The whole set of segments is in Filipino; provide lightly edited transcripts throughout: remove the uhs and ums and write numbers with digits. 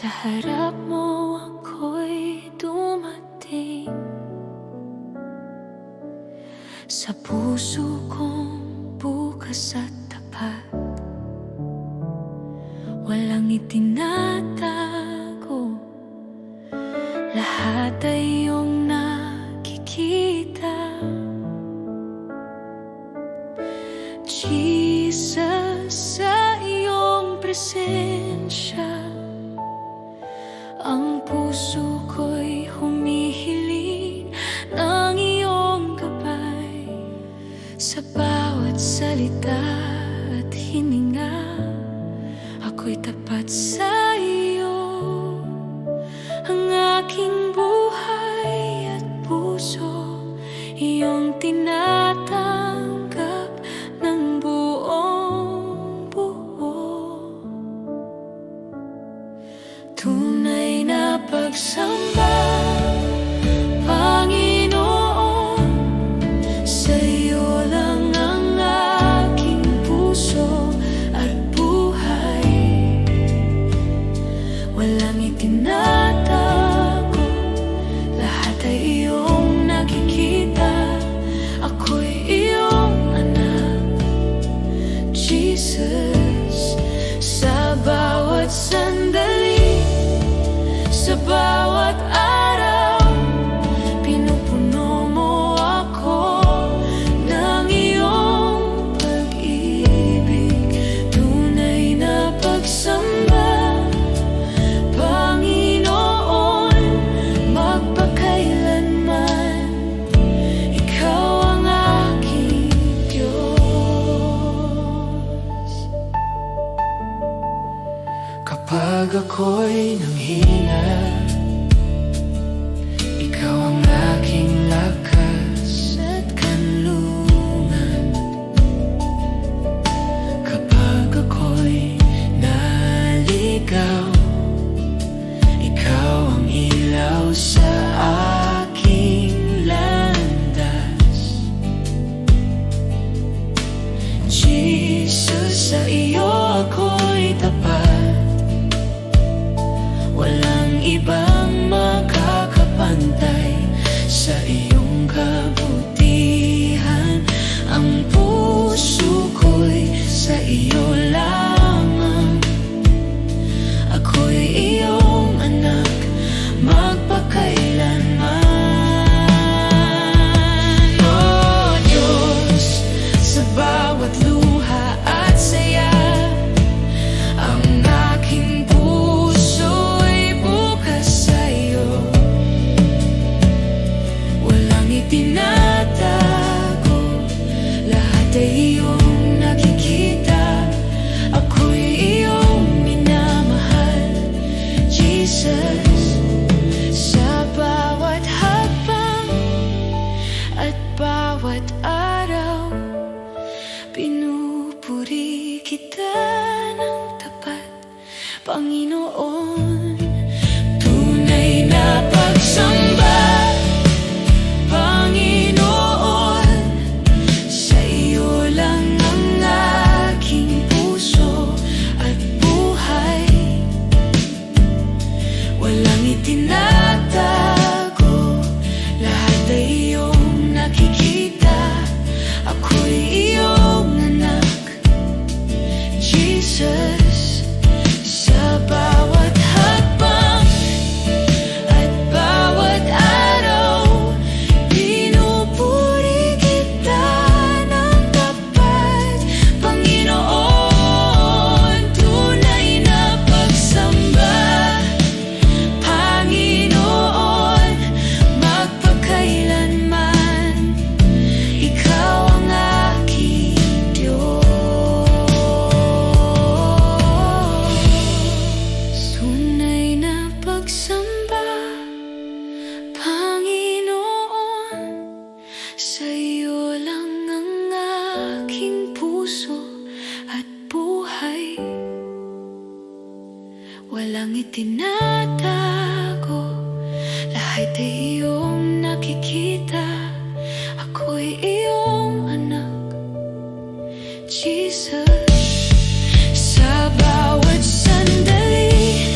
Sa harap mo ako'y dumating, sa puso kong bukas at tapat. Walang itinatago, lahat ay iyong nakikita. Jesus, sa iyong presensya, ang puso ko'y humihiling ng iyong gabay. Sa bawat salita at hininga, ako'y tapat sa iyo. Ang aking buhay at puso, iyong tinatanggap ng buong buo. Tunay na pagsamba, Panginoon, sa iyo lang ang aking puso at buhay. Walang itinatago, lahat ay iyong nakikita. Ako'y iyong anak, Jesus. Sa bawat sandali, sa bawat araw, pinupuno mo ako ng iyong pag-ibig. Tunay na pagsamba, Panginoon, magpakailanman, ikaw ang aking Diyos. Kapag ako'y nanghina, ikaw ang aking lakas at kanlungan. Kapag ako'y naligaw, ikaw ang ilaw sa aking landas. Jesus, sa iyo ako'y tapat. Walang ibang makakapantay sa iyong kabutihan. Ang puso ko'y sa iyo lamang. Ako'y iyong anak, magpakailanman. Oh Diyos, sa bawat luha at saya, ang aking puso'y bukas sa iyo. Walang itinatago, lahat ay iyong nakikita. Ako'y iyong minamahal, Jesus. Sa bawat hakbang at bawat araw, pinupuri kita ng tapat, Panginoon. Tunay na pagsamba, Panginoon, sa iyo lang ang aking puso at buhay. Walang itinatago, lahat ay iyong nakikita. Ako'y iyong anak, Jesus. Sa bawat hakbang at bawat araw, pinupuri kita ng tapat, Panginoon. Tunay na pagsamba, Panginoon, magpakailanman, ikaw ang aking Diyos. Tunay na pagsamba, Panginoon, sa iyo lang ang aking puso at buhay. Walang itinatago, lahat ay iyong nakikita. Ako'y iyong anak, Jesus. Sa bawat sandali,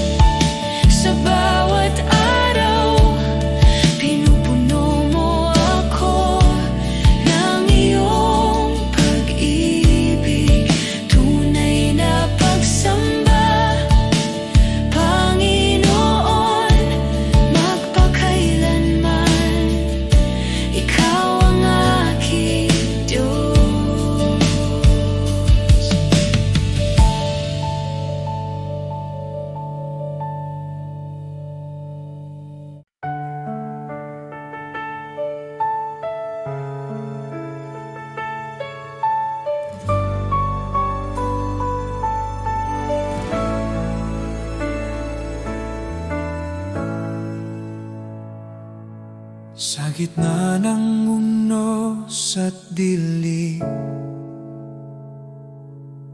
gitna ng unos at dilim,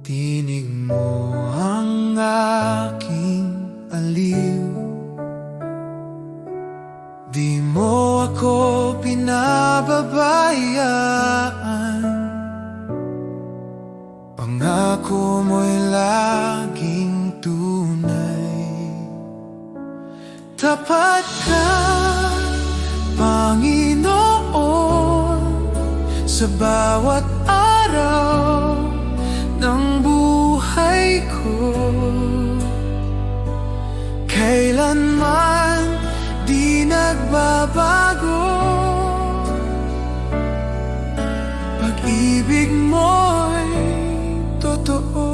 tinig mo ang aking aliw. Di mo ako pinababayaan, pangako mo'y laging tunay. Tapat ka, Panginoon, sa bawat araw ng buhay ko. Kailanman di nagbabago, pag-ibig mo'y totoo.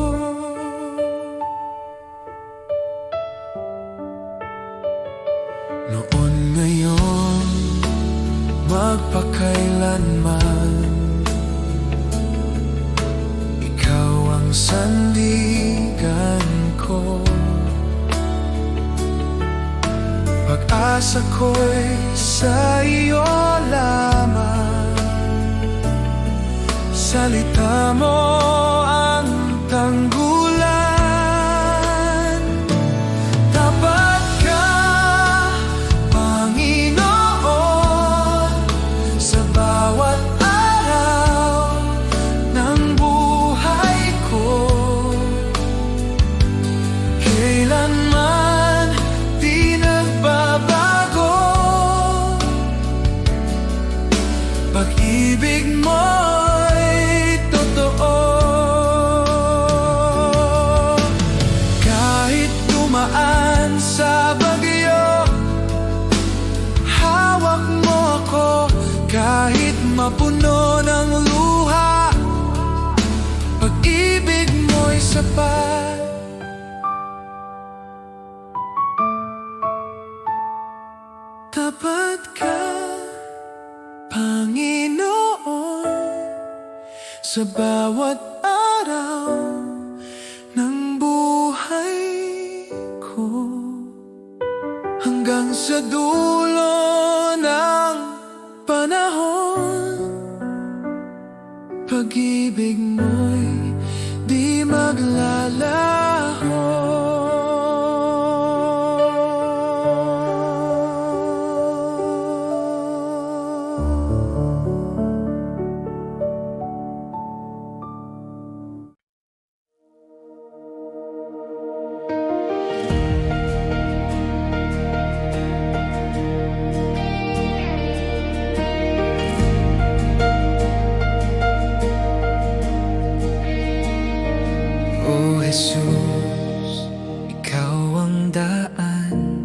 Noon, ngayon, magpakailanman, ikaw ang sandigan ko. Pag-asa ko'y sa iyo lamang, salita mo ang tanggulan. Tapat ka, Panginoon, sa bawat araw ng buhay ko. Kailanman di nagbabago, pag-ibig mo'y totoo. Kahit dumaan sa bagyo, hawak mo ako. Kahit mapuno ng luha, pag-ibig mo'y sapat. Tapat ka, Panginoon, sa bawat araw ng buhay ko. Hanggang sa dulo ng panahon, pag-ibig mo'y di maglalaho. O Jesus, ikaw ang daan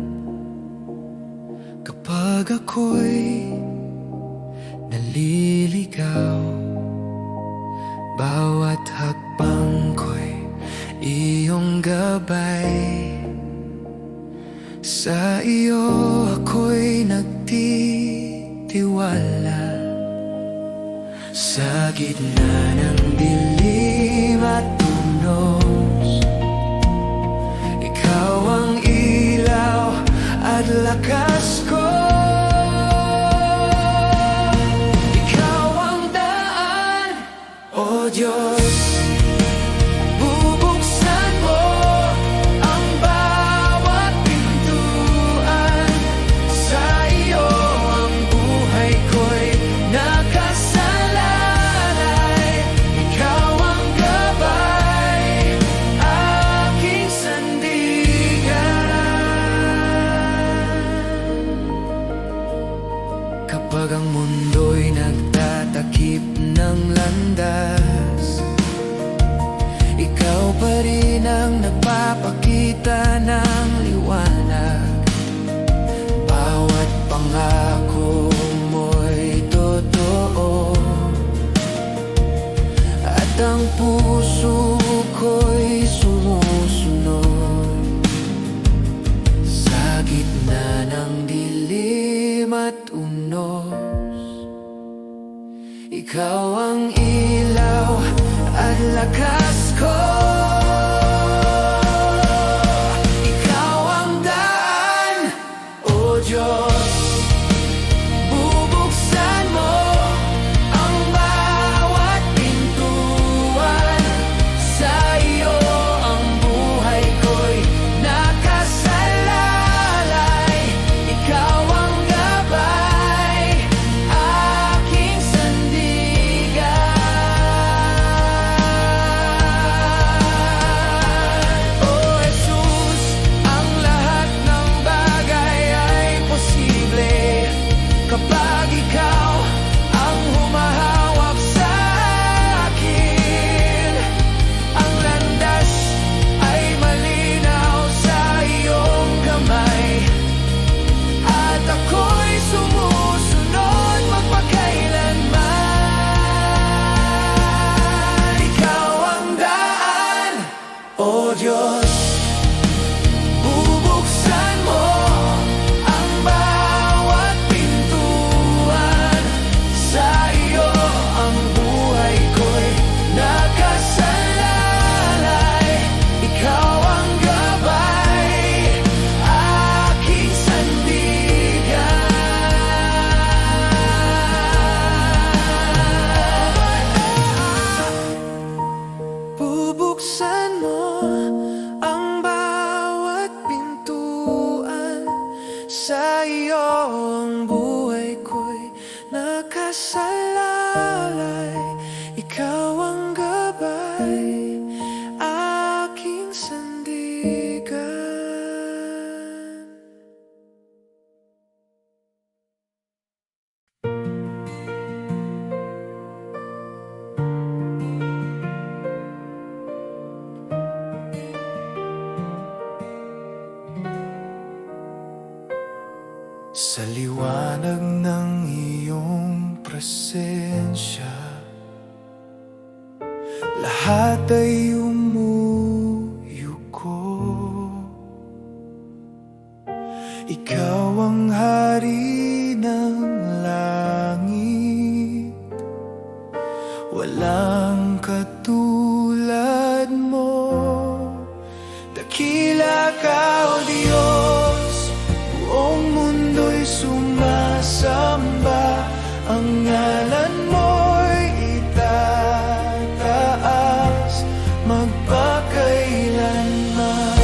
kapag ako'y naliligaw. Bawat hakbang ko'y iyong gabay, sa iyo ako'y nagtitiwala. Sa gitna ng dilim at unos, ikaw ang ilaw at lakas ko. Ikaw ang daan, O Diyos. Bubuksan mo ang bawat pintuan, sa iyo ang buhay ko'y nakasalalay. Ikaw ang gabay, aking sandigan. Kapag ang mundo'y nagtatakip ng landas, ikaw pa rin ang nagpapakita ng liwanag. Bawat pangako mo'y totoo, at ang puso ko'y sumusunod. Sa gitna ng dilim at unos, ikaw ang ilaw at lakas ko. Ikaw ang daan, O Diyos. Bubuksan ikaw ang gabay, aking sandigan. Sa liwanag ng iyong presensya, lahat ay umuyuko. Ikaw ang hari ng langit, walang katulad mo. Dakila ka, O Diyos, buong mundo'y sumasamba, ang ngalan mo'y itataas magpakailanman.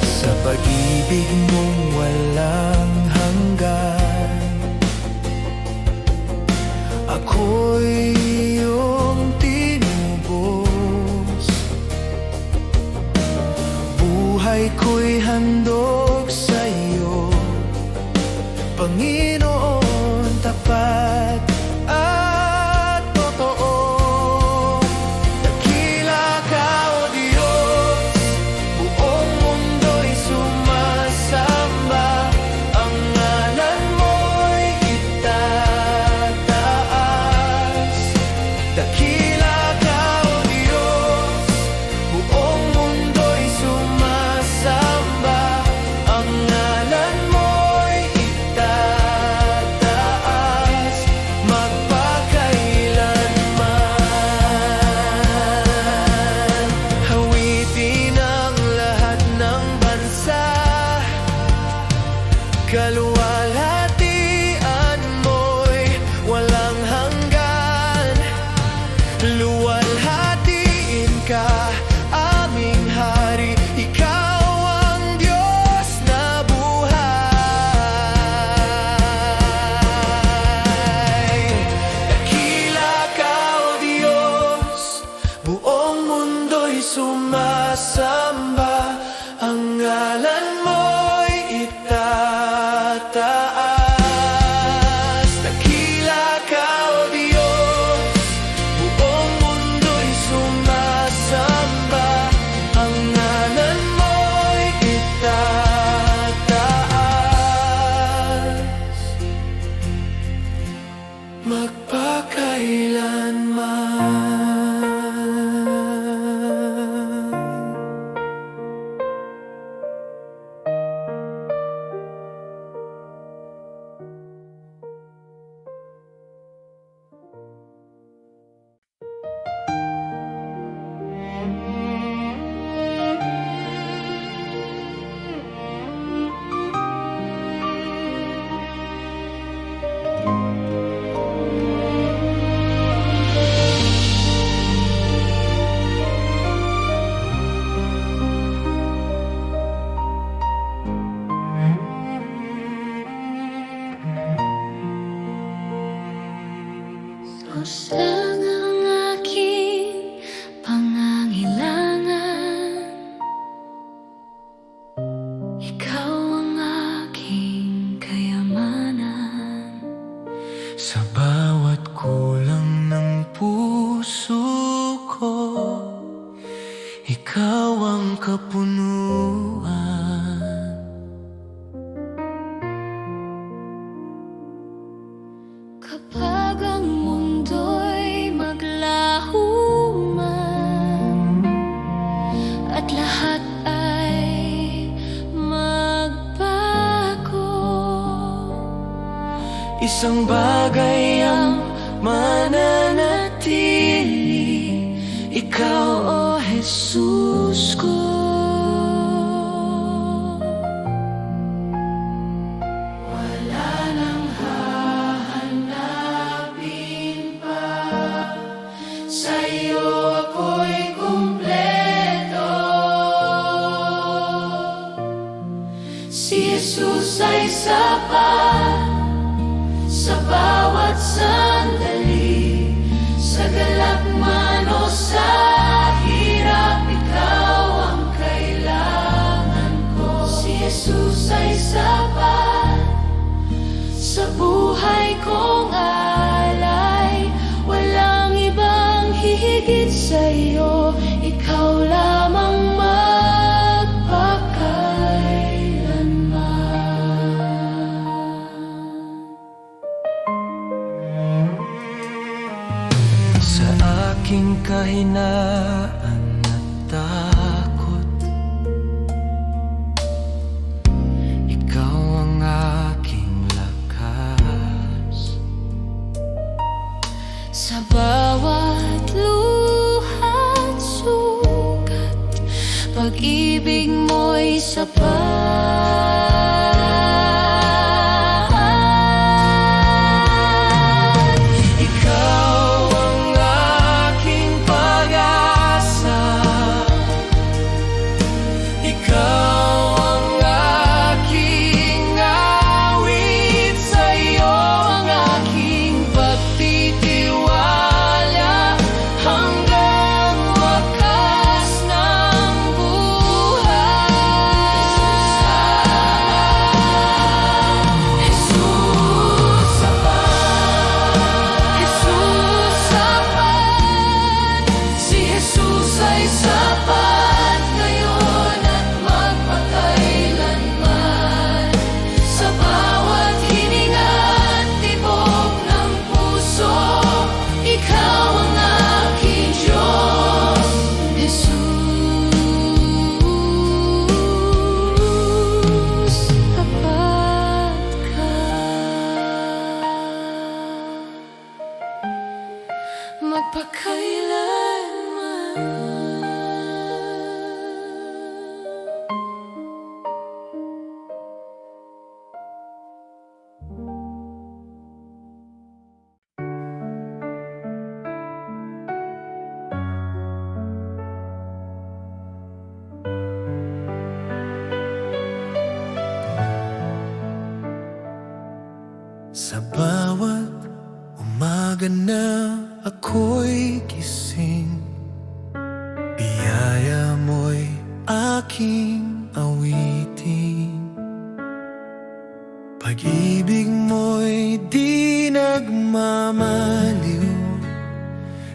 Sa pag-ibig mong walang hanggan, ako'y iyong tinubos. Buhay ko'y handog sa iyo, Panginoon, tapat at totoo. Dakila ka, O Diyos, buong mundo'y sumasamba, ang ngalan mo'y itataas. Dakila ka, O Diyos, buong mundo'y sumasamba, ang ngalan mo'y itataas magpakailanman. Hawitin ang lahat ng bansa, kaluwalhatian mo'y walang hanggan. Luwalhatiin ka, aming hari, ikaw ang Diyos na buhay. Dakila ka, O Diyos, buong mundo'y sumasamba, ang ngalan mo'y itataas. Dakila ka, O Diyos, buong mundo'y sumasamba, ang ngalan mo'y itataas magpakailanman. Diyos lang ang aking pangangailangan, ikaw ang aking kayamanan. Sa bawat kulang ng puso ko, ikaw ang kapunuan. Kapag ang mundo'y maglaho man at lahat ay magbago, Isang bagay ang mananatili, ikaw, O Jesus ko. wala nang hahanapin pa. Sa'yo ako'y kumpleto. sapat sa bawat sandali, sa galak man o sa hirap, ikaw ang kailangan ko. Si Jesus ay sapat sa buhay kong alay, walang ibang hihigit sa'yo, ikaw lamang Sa aking kahinaan at takot, ikaw ang aking lakas. sa bawat luha't sugat, pag-ibig mo'y sapat. Sa bawat umaga na ako'y gising, biyaya mo'y aking awitin. Pag-ibig mo'y di nagmamaliw,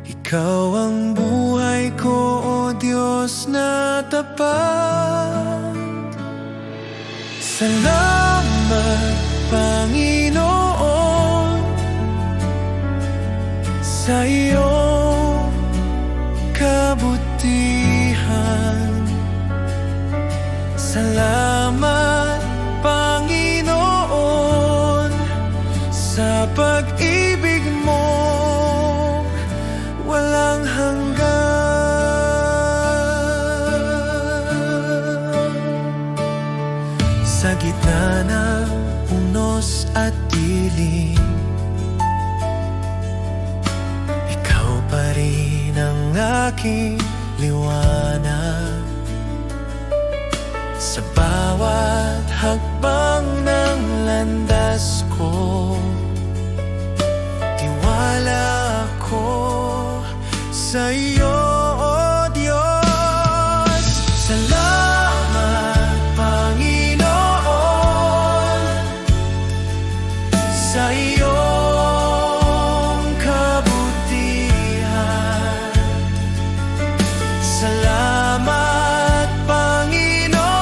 ikaw ang buhay ko, o Diyos na tapat. Salamat, Panginoon, sa iyong kabutihan. Salamat, Panginoon, sa pag-ibig mo walang hanggan. Sa gitna ng unos at dilim, ikaw pa rin ang aking liwanag. Sa bawat hakbang ng landas ko, tiwala ako sa iyo, o Diyos. Salamat, Panginoon, sa iyong kabutihan. Salamat, Panginoon,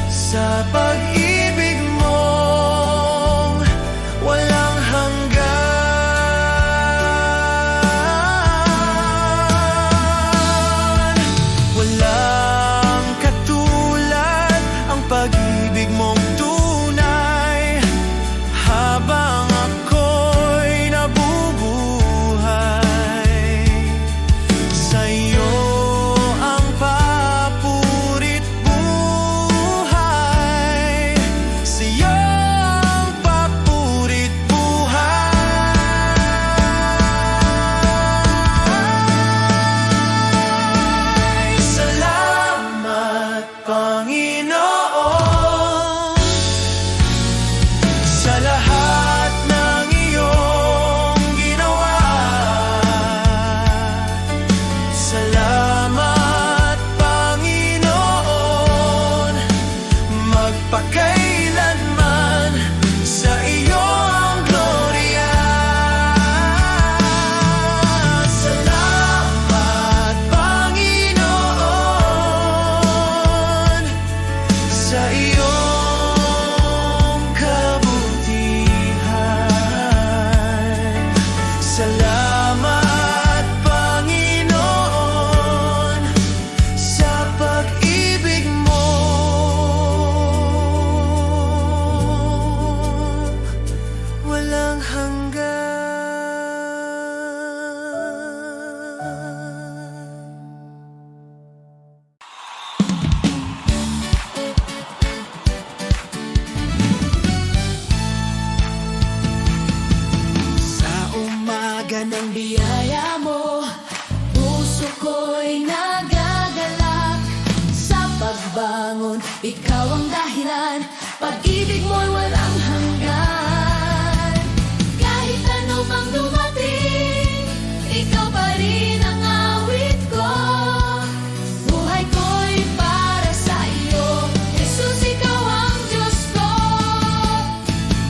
sa pag-ibig mong walang hanggan. Ikaw ang dahilan, pag-ibig mo'y walang hanggan. Kahit ano mang dumating, ikaw pa rin ang awit ko. Buhay ko'y para sa iyo, Jesus, ikaw ang Diyos ko.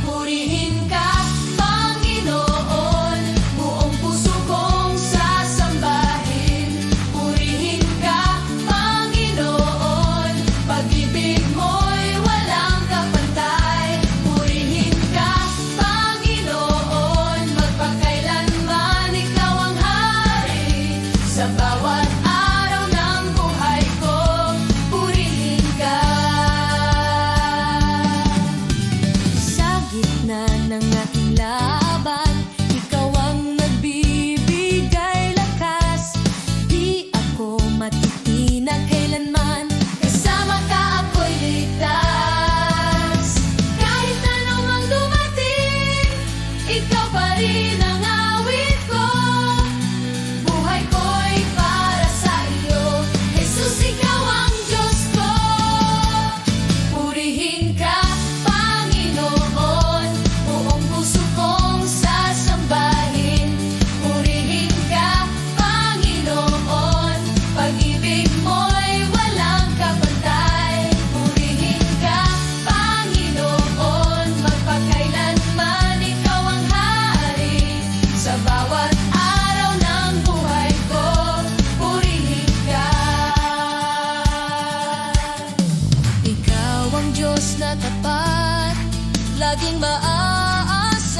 Purihin ka, Panginoon, buong puso kong sasambahin. Purihin ka, Panginoon, pag-ibig mo'y walang kapantay. Purihin ka, Panginoon, magpakailanman ikaw ang hari. Sa bawat araw ng buhay ko, purihin ka. Sa gitna ng aking laban, ikaw ang nagbibigay lakas. Di ako matitinag kailanman, kasama ka ako'y ligtas. Kahit ano mang dumating, ikaw pa rin ang awit ko. Buhay ko'y para sa iyo, Jesus, ikaw ang Diyos ko. Purihin ka, Panginoon, buong puso kong sasambahin. Purihin ka, Panginoon, pag-ibig mo'y walang kapantay. Purihin ka, Panginoon, magpakailanman ikaw ang hari. Sa bawat araw ng buhay ko, purihin ka. Ikaw ang Diyos na tapat, laging maaasahan.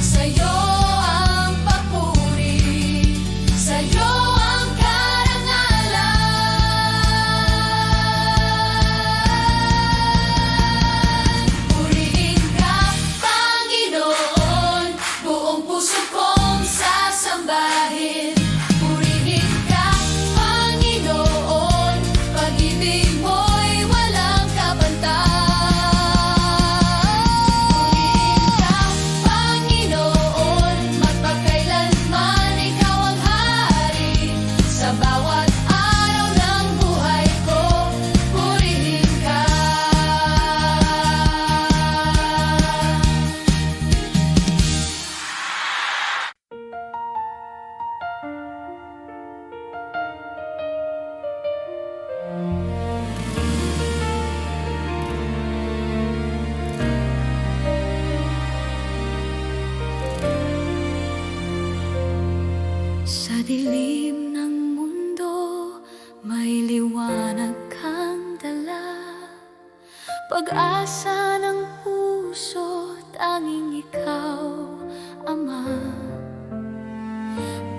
Sa'yo ang papuri, sa'yo ang karangalan. Purihin ka, Panginoon, buong puso kong sasambahin. Purihin ka, Panginoon, pag-ibig mo'y walang kapantay. Purihin ka, Panginoon, magpakailanman ikaw ang hari. Sa bawat araw ng buhay ko, purihin ka. Sa dilim ng mundo, may liwanag kang dala. Pag-asa ng puso, tanging ikaw, Ama.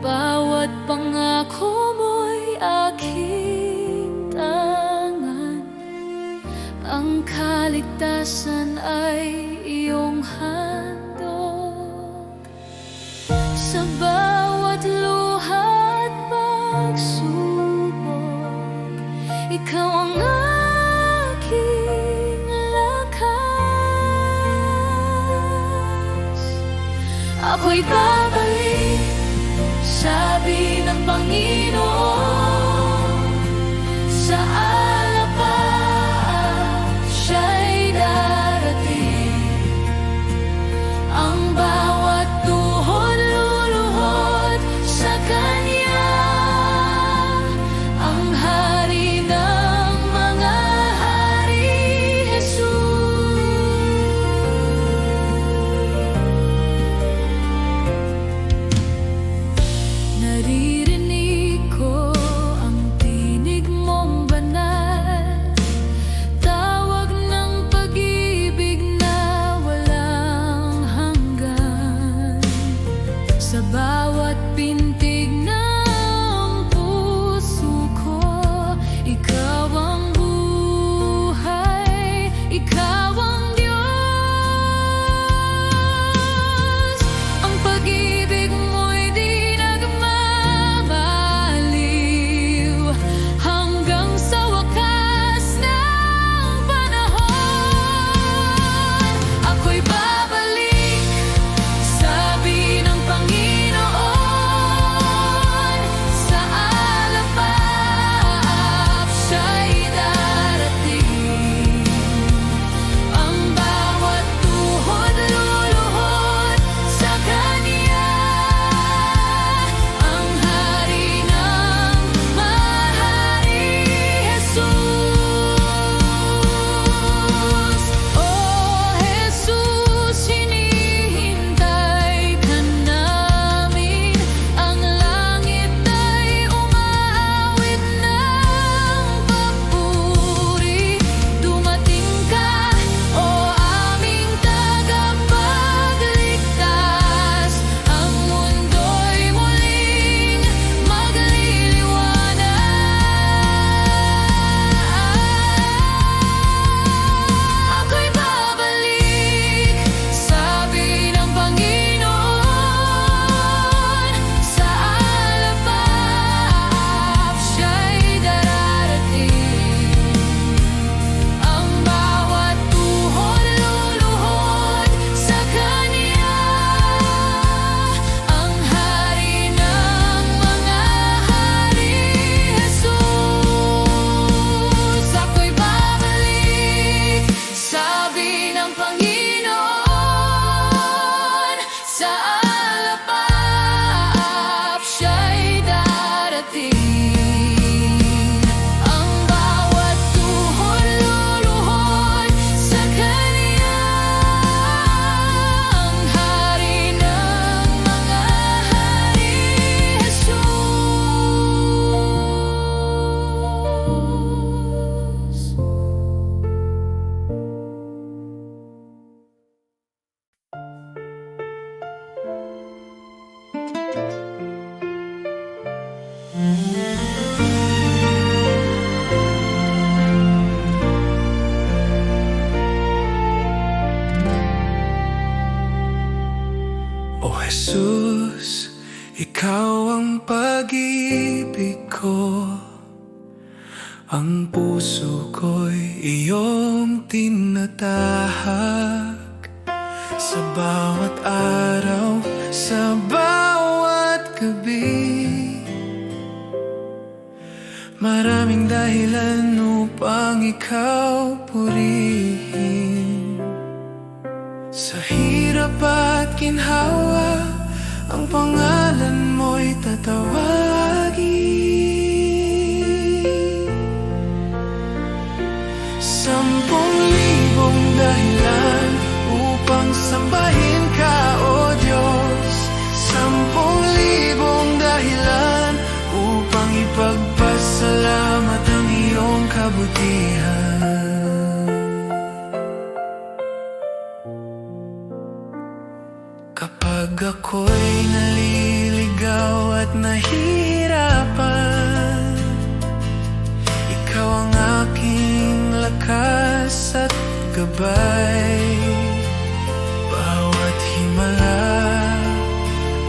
Bawat pangako mo'y aking tangan. Ang kaligtasan ay iyong handog. Sa bawat luha at pagsubok, ikaw ang aking lakas. Ako'y babalik, sabi ng Panginoon, sa alapaan siya'y darating. Ang bawat tuhod luluhod sa Kanya, ang hari ng mga hari, Jesus. pag-ibig ko. Ang puso ko'y iyong tinatahak sa bawat araw, sa bawat gabi. Maraming dahilan upang ikaw purihin. Sa hirap at ginhawa, ang pangalan mo'y tatawagin. 10,000 dahilan upang sambahin ka, O Diyos. 10,000 dahilan upang ipagpasalamat ang iyong kabutihan. Kapag ako'y naliligaw at nahihirapan, ikaw ang aking lakas at gabay. Bawat himala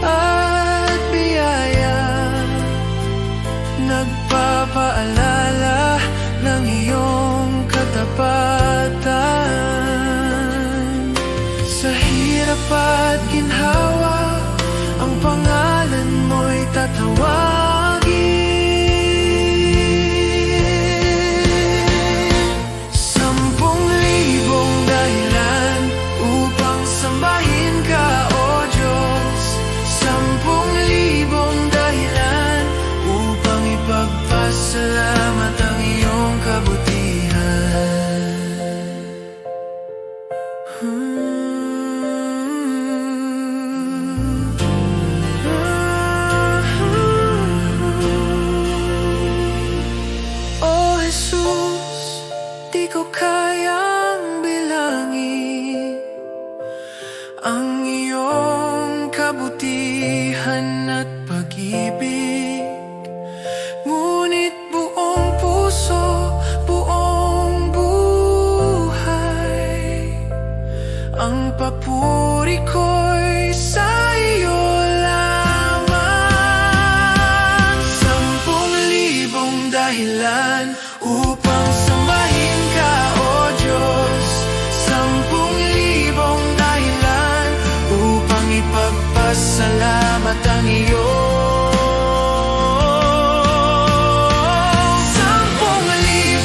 at biyaya, nagpapaalala ng iyong katapatan. Sa hirap at ginhawa, ang pangalan mo'y tatawagin. 10,000 dahilan upang sambahin ka, O Diyos. 10,000 dahilan upang ipagpasalamat ang iyong kabutihan. O Jesus, di ko kayang bilangin ang iyong kabutihan at pag-ibig. Ngunit buong puso, buong buhay, ang papuri ko'y sa iyo lamang. 10,000 dahilan upang sambahin ka, O Diyos. 10,000 dahilan upang ipagpasalamat ang iyong. 10,000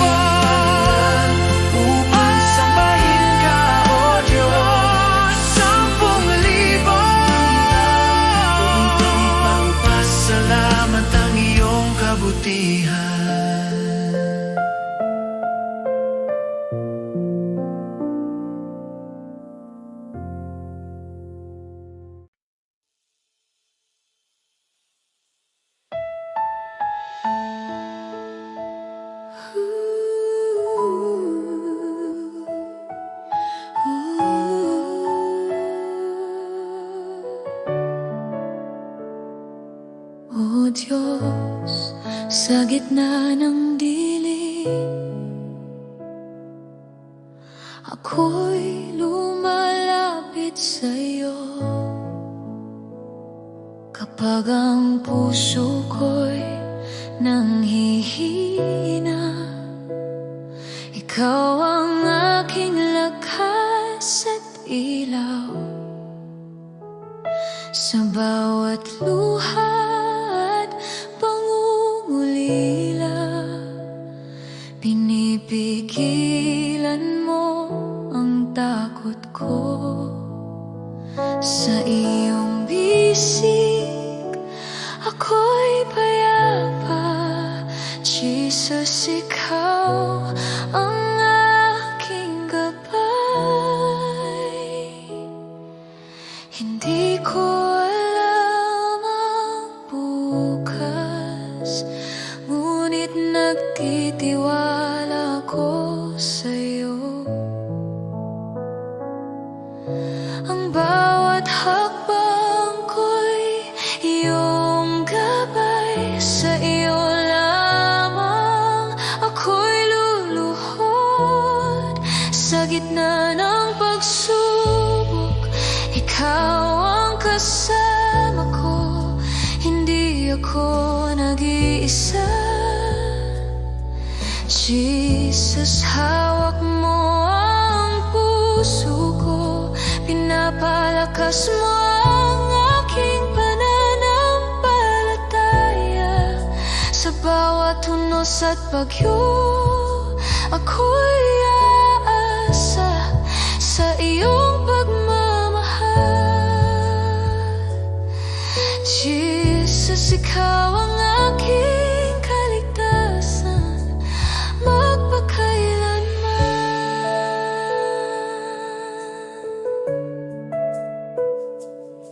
upang sambahin ka, O Diyos. 10,000 upang ipagpasalamat ang iyong kabutihan. O Diyos, sa gitna ng dilim, ako'y lumalapit sa'yo. Kapag ang puso ko'y nanghihina, ikaw ang aking lakas at ilaw. Sa bawat luha at pangungulila, pinipigilan mo ang takot ko. Sa iyong bisig, ako'y payapa. Jesus, ikaw ang aking gabay. Hindi ko alam ang bukas, ngunit nagtitiwala ko sa'yo. Ang bawat hakbang ko'y iyong gabay. Sa iyo lamang ako'y luluhod. Sa gitna ng pagsubok, ikaw ang kasama ko. Hindi ako nag-iisa. Jesus, hawak mo ang puso ko, pinapalakas mo ang aking pananampalataya. Sa bawat unos at bagyo, ako'y aasa sa iyong pagmamahal. Jesus, ikaw ang aking kaligtasan, magpakailanman.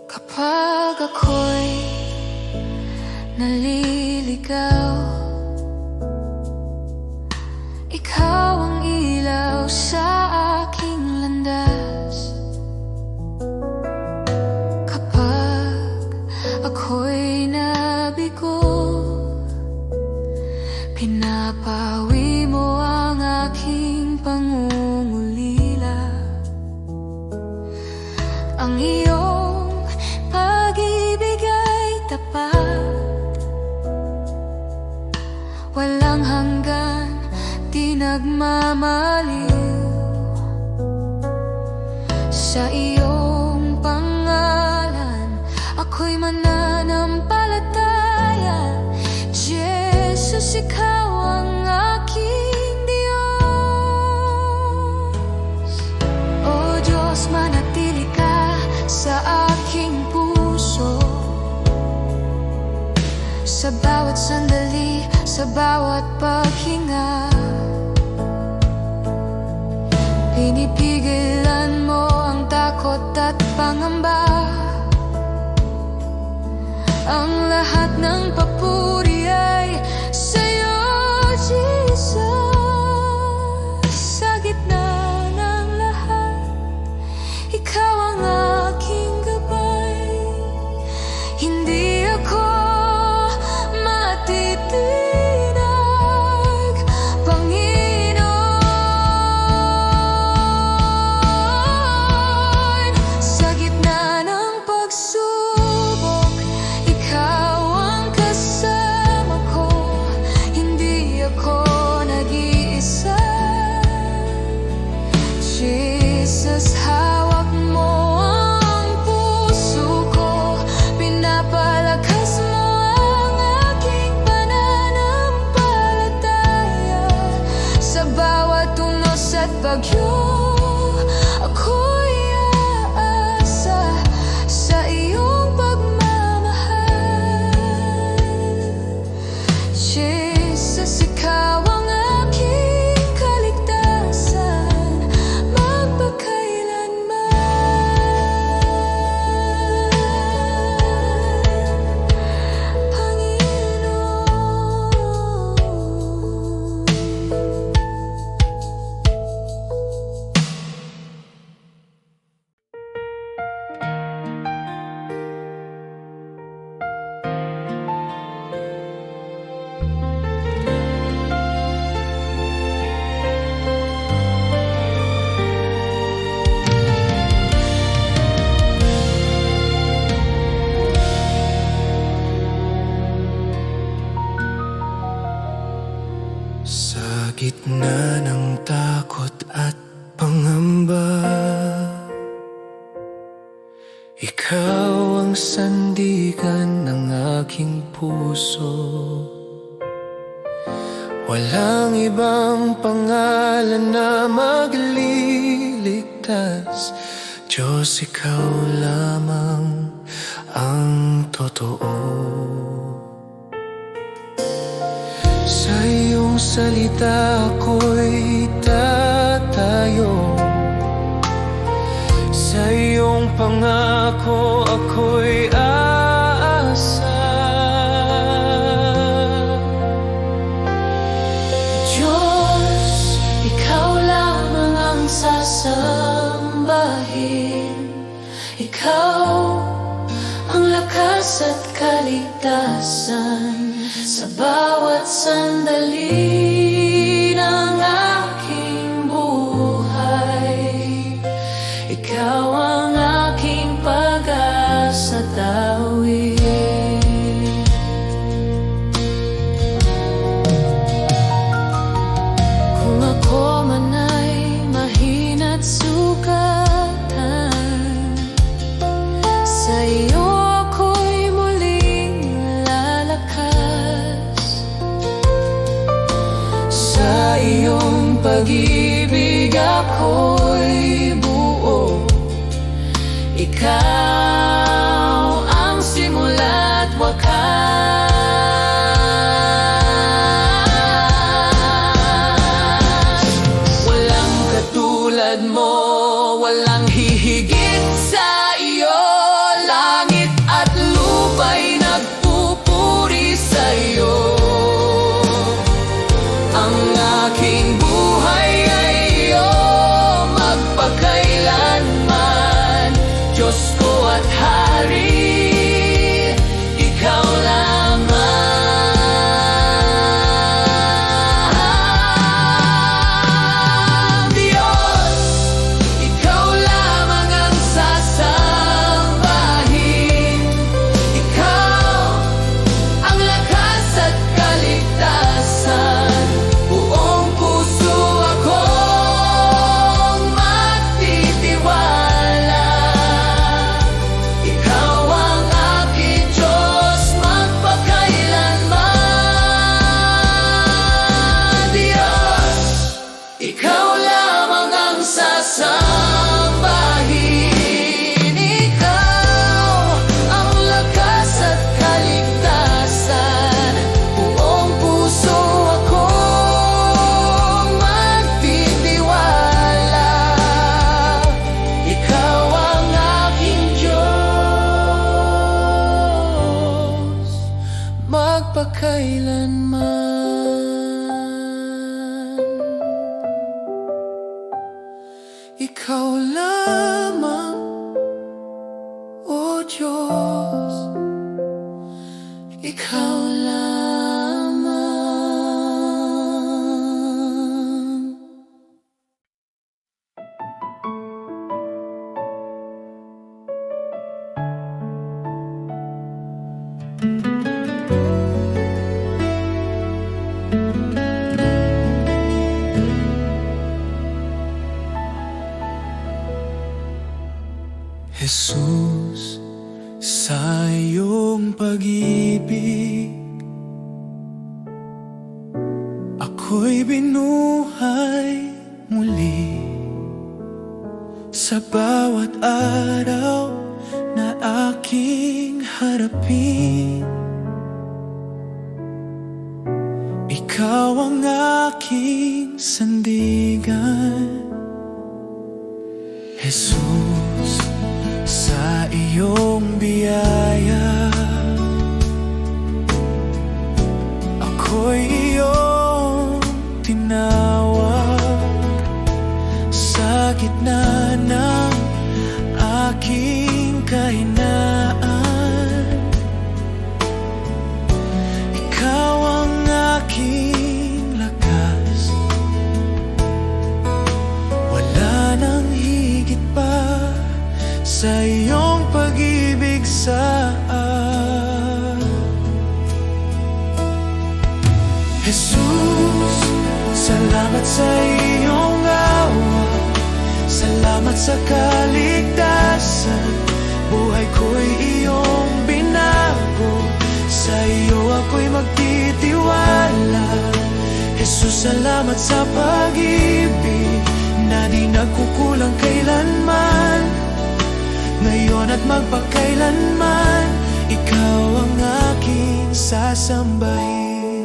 Kapag ako'y naliligaw, ikaw ang ilaw sa aking landas. Kapag ako'y nabigo, pinapawi mo ang aking pangungulila. Ang iyong pag-ibig ay tapat, walang hanggan, di nagmamaliw. Sa iyong pangalan, ako'y mananampalataya. Jesus, ikaw ang aking Diyos. O Diyos, manatili ka sa aking puso, sa bawat sandali, sa bawat paghinga. Pinipigilan mo ang takot at pangamba. Ang lahat ng papuri ay sa'yo, Jesus. Sa gitna ng lahat, ikaw ang aking gabay. Hindi ako matitinag, Panginoon. Sa gitna ng pagsubok, ikaw ang kasama ko. Hindi ako nag-iisa. Jesus, hawak mo ang puso ko, pinapalakas mo ang aking pananampalataya. Sa bawat unos at bagyo, ako'y aasa sa iyong pagmamahal. Jesus, ikaw ang aking kaligtasan, magpakailanman. Panginoon. Sa gitna ng takot at pangamba, ikaw ang sandigan ng aking puso. Walang ibang pangalan na magliligtas, Diyos, ikaw lamang ang totoo. Sa iyong salita ako'y tatayo, sa iyong pangako ako'y aasa. Diyos, ikaw lamang ang sasambahin. Ikaw ang lakas at kaligtasan sa bawat sandali ng aking buhay. Ikaw ang aking pag-asa, Dawit. iyong pag-ibig ako'y buo. Ikaw ang simula't wakas. Walang katulad mo, walang hihigit sa iyo. Langit at lupa'y nagpupuri sa iyo. Ang aking buhay ay iyo magpakailanman. Diyos ko at Hari, ikaw lamang. Diyos, ikaw lamang ang sasambahin. Ikaw ang lakas at kaligtasan. Buong puso akong magtitiwala. Ikaw ang aking Diyos magpakailanman. Diyos, ikaw lamang ang sasambahin. Ikaw ang lakas at kaligtasan. Buong puso akong magtitiwala. Ikaw ang aking Diyos magpakailanman. Ikaw lamang, O Diyos, ikaw lamang. Jesus, sa iyong pag-ibig ako'y binuhay muli. Sa bawat araw na aking harapin, ikaw ang aking sandigan. Jesus, sa iyong biyaya ako'y iyong tinawag. Sa gitna ng aking kahinaan, ikaw ang aking lakas. Wala nang higit pa sa iyong pag-ibig sa akin. Jesus, salamat sa iyong awa. Salamat sa kaligtasan. Buhay ko'y iyong binago. Sa iyo ako'y magtitiwala. Jesus, salamat sa pag-ibig na di nagkukulang kailanman. Ngayon at magpakailanman, ikaw ang aking sasambahin.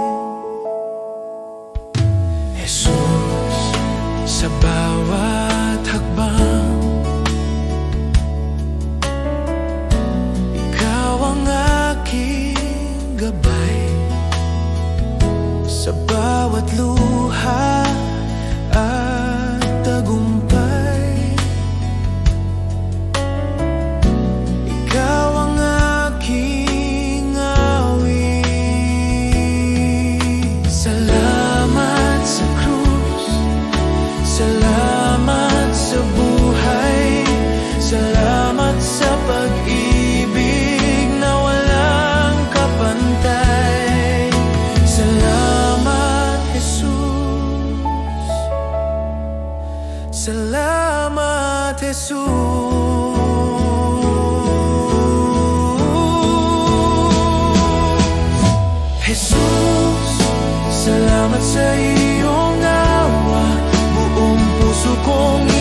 Jesus, sa bawat hakbang, ikaw ang aking gabay. Sa bawat luha at tagumpay, ikaw ang aking awit. Salamat sa krus, salamat sa buhay, salamat sa pag-ibig na walang kapantay. Salamat, Jesus. Salamat, Jesus. Jesus, salamat sa iyong kong